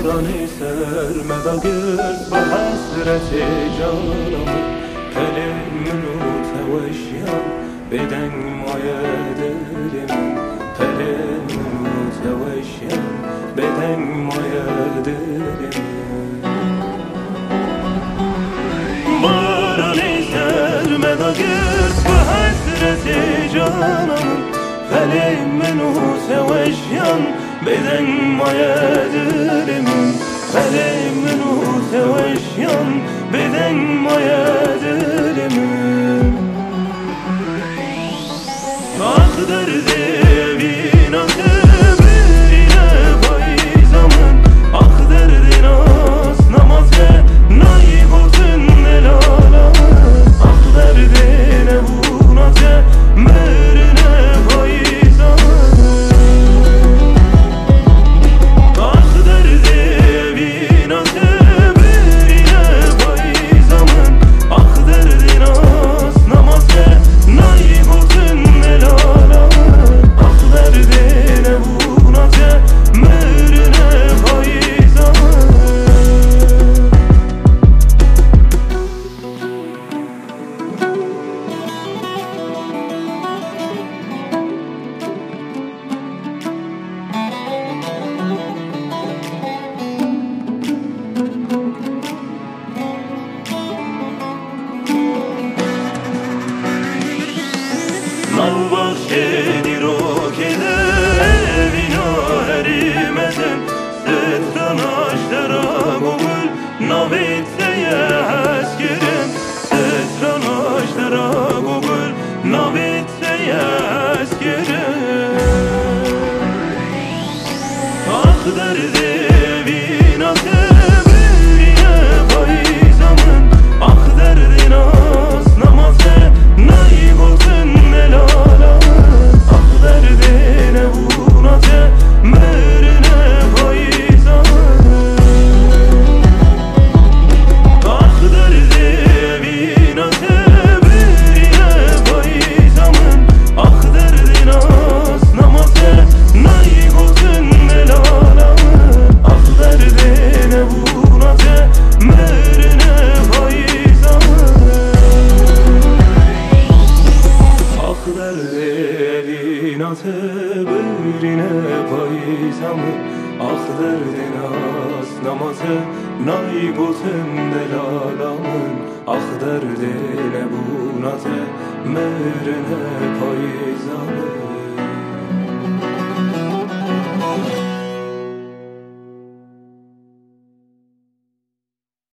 بارانی سرمدا گرد با حسرت جانم قلمنو توشیم بدن مایه دلم قلمنو توشیم بدن مایه دلم بارانی سرمدا گرد با حسرت جانم قلمنو توشیم بدن مایه دلم قلمنو توشیم بدن مایه دلم آخ درد بینات برینه پاییزمون آخ درد ناس نمازه نایی گفتن دلالم آخ درد نبوناته مرنه پاییزمون آخ درد بینات برینه پاییزمون آخ درد ناس نمازه نایی گفتن دلالم آخ درد نبوناته مرنه پاییزمون من بخشیدی رو که دوینا هریمتن ستراناش درا گل نوید سیه هست گرم ستراناش درا گل نوید سیه هست گرم آخ درد بینات برینه پاییزمون آخ درد ناس نمازه نایی گفتن دلالم آخ درد نبوناته مرنه پاییزمون آخ درد بینات برینه پاییزمون آخ درد ناس نمازه نایی گفتن دلالم آخ درد نبوناته مرنه پاییزمون آخ درد بینات برینه پاییزمون آخ درد ناس نمازه نایی گفتن دلالمون آخ درد نبوناته مرنه پاییزمون